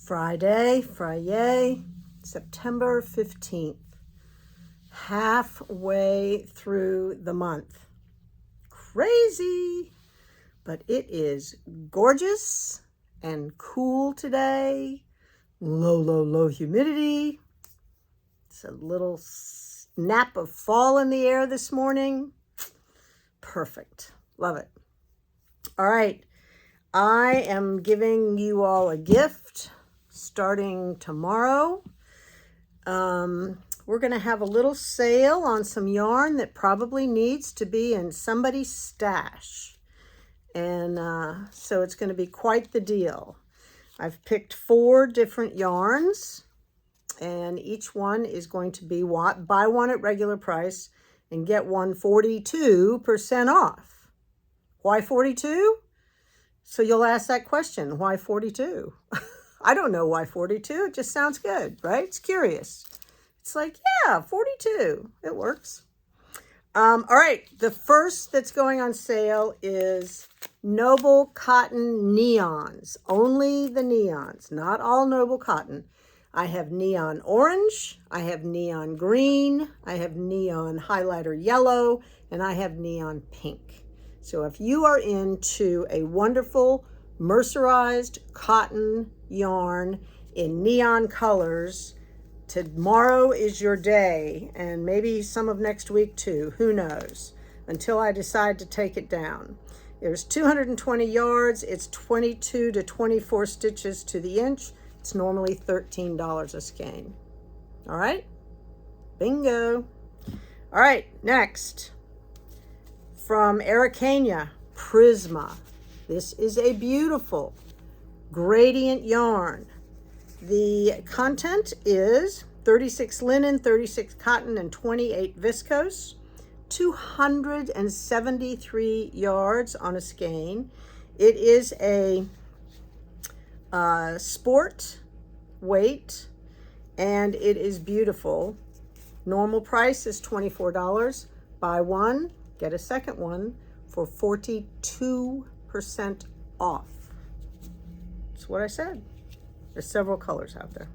Friday, September 15th, halfway through the month. Crazy, but it is gorgeous and cool today. Low humidity. It's a little snap of fall in the air this morning. Perfect. Love it. All right. I am giving you all a gift starting tomorrow. We're going to have a little sale on some yarn that probably needs to be in somebody's stash. And so it's going to be quite the deal. I've picked 4 different yarns, and each one is going to be buy one at regular price and get one 42% off. Why 42? So you'll ask that question, why 42? I don't know why 42. It just sounds good, right? It's curious. It's like, yeah, 42. It works. All right. The first that's going on sale is Noble Cotton Neons. Only the neons, not all Noble Cotton. I have neon orange. I have neon green. I have neon highlighter yellow. And I have neon pink. So if you are into a wonderful mercerized cotton yarn in neon colors, tomorrow is your day, and maybe some of next week too, who knows, until I decide to take it down. There's 220 yards, it's 22 to 24 stitches to the inch. It's normally $13 a skein. All right, bingo. All right, next, from Araucania, Prisma. This is a beautiful gradient yarn. The content is 36 linen, 36 cotton, and 28 viscose. 273 yards on a skein. It is a sport weight, and it is beautiful. Normal price is $24. Buy one, get a second one for 42% off. That's what I said. There's several colors out there.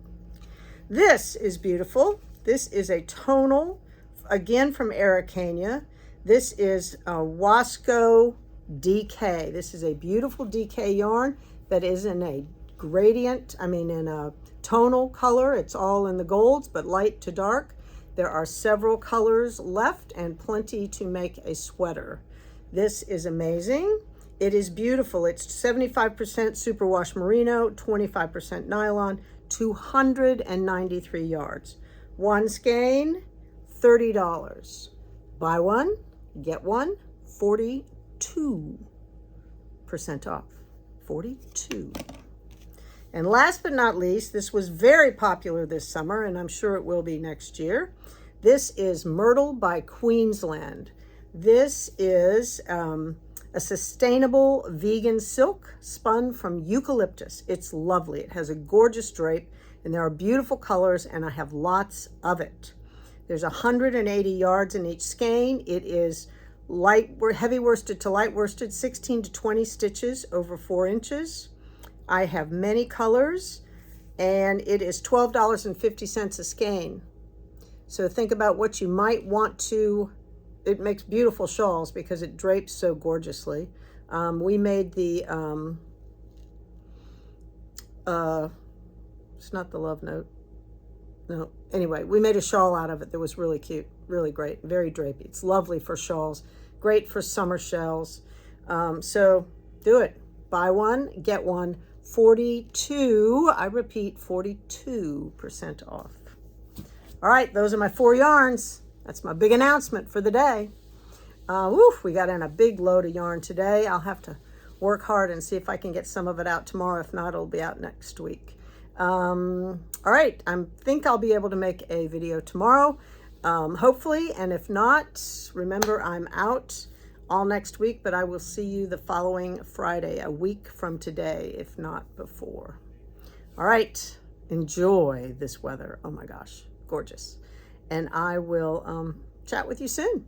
This is beautiful. This is a tonal, again from Araucania. This is a Wasco DK. This is a beautiful DK yarn that is in a gradient, in a tonal color. It's all in the golds, but light to dark. There are several colors left and plenty to make a sweater. This is amazing. It is beautiful. It's 75% superwash merino, 25% nylon, 293 yards. One skein, $30. Buy one, get one, 42% off. 42. And last but not least, this was very popular this summer, and I'm sure it will be next year. This is Myrtle by Queensland. This is a sustainable vegan silk spun from eucalyptus. It's lovely. It has a gorgeous drape, and there are beautiful colors, and I have lots of it. There's 180 yards in each skein. It is heavy worsted to light worsted, 16 to 20 stitches over 4 inches. I have many colors, and it is $12.50 a skein. So think about what you might want to. It makes beautiful shawls because it drapes so gorgeously. We made the, it's not the love note. No, anyway, we made a shawl out of it that was really cute, really great, very drapey. It's lovely for shawls, great for summer shells. So do it. Buy one, get one, 42, I repeat, 42% off. All right, those are my 4 yarns. That's my big announcement for the day. We got in a big load of yarn today. I'll have to work hard and see if I can get some of it out tomorrow. If not, it'll be out next week. All right, I think I'll be able to make a video tomorrow, hopefully. And if not, remember I'm out all next week, but I will see you the following Friday, a week from today, if not before. All right, enjoy this weather. Oh my gosh, gorgeous. And I will chat with you soon.